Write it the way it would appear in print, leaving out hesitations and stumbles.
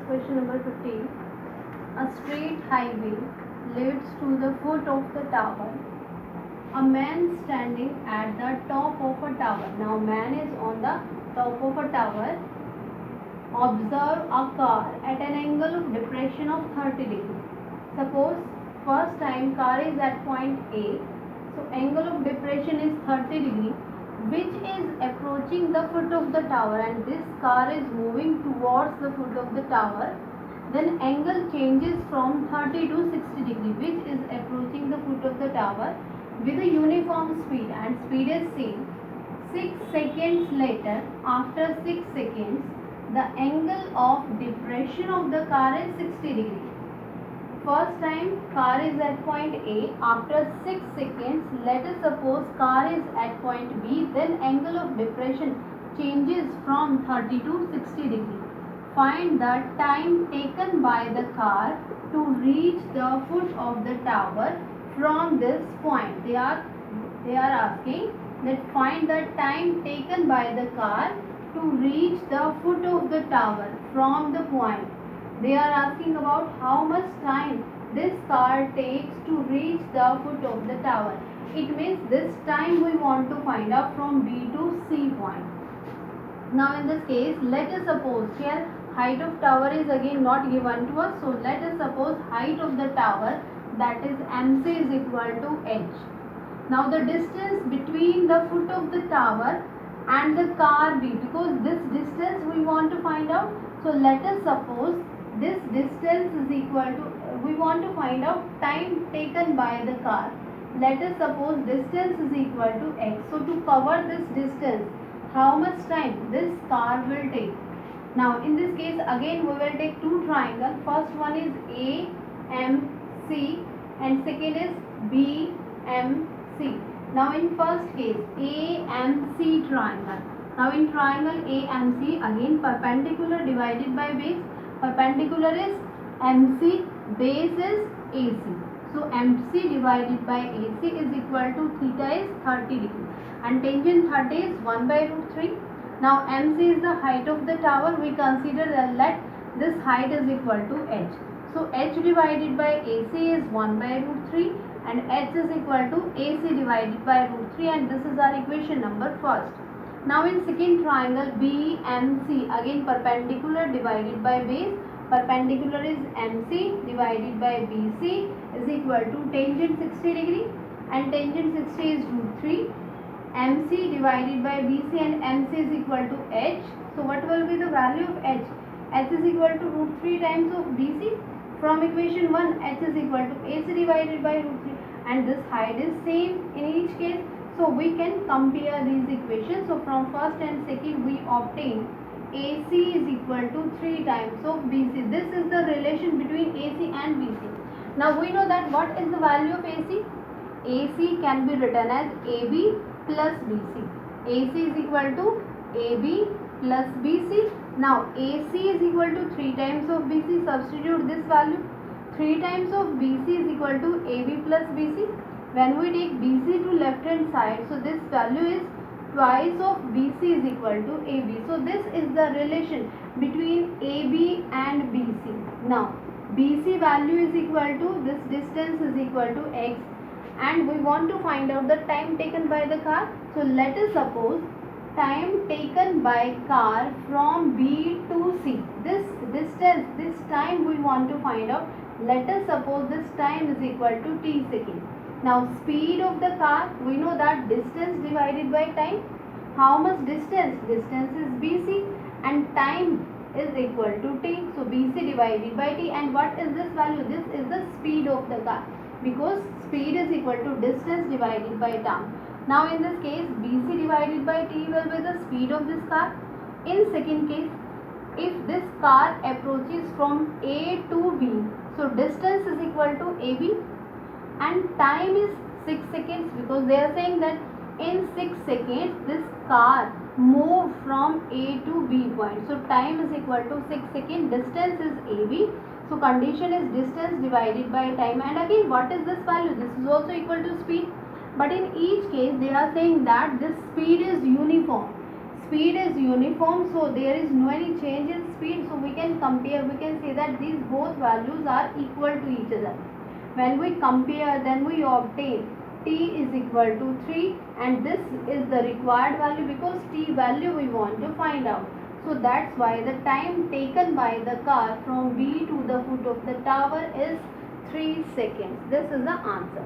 Question number 15. A straight highway leads to the foot of the tower. A man standing at the top of a tower. Now man is on the top of a tower. Observe a car at an angle of depression of 30 degrees. Suppose first time car is at point A. So angle of depression is 30 degrees, which is approaching the foot of the tower, and this car is moving towards the foot of the tower. Then angle changes from 30 to 60 degrees, which is approaching the foot of the tower with a uniform speed, and speed is same. 6 seconds later, after 6 seconds, the angle of depression of the car is 60 degrees. First time car is at point A, after 6 seconds, let us suppose car is at point B, then angle of depression changes from 30 to 60 degrees. Find the time taken by the car to reach the foot of the tower from this point. They are asking that find the time taken by the car to reach the foot of the tower from the point. They are asking about how much time this car takes to reach the foot of the tower. It means this time we want to find out from B to C point. Now in this case, let us suppose here height of tower is again not given to us. So let us suppose height of the tower, that is MC is equal to H. Now the distance between the foot of the tower and the car B, because this distance we want to find out. So let us suppose this distance is equal to, we want to find out time taken by the car. Let us suppose distance is equal to X. So to cover this distance, how much time this car will take? Now in this case again we will take two triangles. First one is AMC and second is BMC. Now in first case AMC triangle. Now in triangle AMC, again perpendicular divided by base. Perpendicular is MC, base is AC. So MC divided by AC is equal to theta is 30 degrees and tangent 30 is 1 by root 3. Now MC is the height of the tower. We consider that this height is equal to H. So H divided by AC is 1 by root 3 and H is equal to AC divided by root 3, and this is our equation number first. Now in second triangle BMC, again perpendicular divided by base. Perpendicular is MC divided by BC is equal to tangent 60 degree and tangent 60 is root 3. MC divided by BC and MC is equal to H. So what will be the value of H? H is equal to root 3 times of BC. From equation 1, H is equal to AC divided by root 3, and this height is same in each case. So we can compare these equations. So from first and second we obtain AC is equal to 3 times of BC. This is the relation between AC and BC. Now we know that what is the value of AC? AC can be written as AB plus BC. AC is equal to AB plus BC. Now AC is equal to 3 times of BC. Substitute this value. 3 times of BC is equal to AB plus BC. When we take BC to left hand side, so this value is twice of BC is equal to AB. So this is the relation between AB and BC. Now BC value is equal to, this distance is equal to X, and we want to find out the time taken by the car. So let us suppose time taken by car from B to C. This distance, this time we want to find out. Let us suppose this time is equal to T seconds. Now speed of the car, we know that distance divided by time. How much distance? Distance is BC and time is equal to T. So BC divided by T, and what is this value? This is the speed of the car, because speed is equal to distance divided by time. Now in this case BC divided by T will be the speed of this car. In second case, if this car approaches from A to B, so distance is equal to AB and time is 6 seconds, because they are saying that in 6 seconds this car moved from A to B point. So time is equal to 6 seconds, distance is AB. So condition is distance divided by time, and again what is this value? This is also equal to speed, but in each case they are saying that this speed is uniform. speed is uniform, so there is no any change in speed, so we can compare, we can say that these both values are equal to each other. When we compare, then we obtain t is equal to 3, and this is the required value because t value we want to find out. So that's why the time taken by the car from B to the foot of the tower is 3 seconds. This is the answer.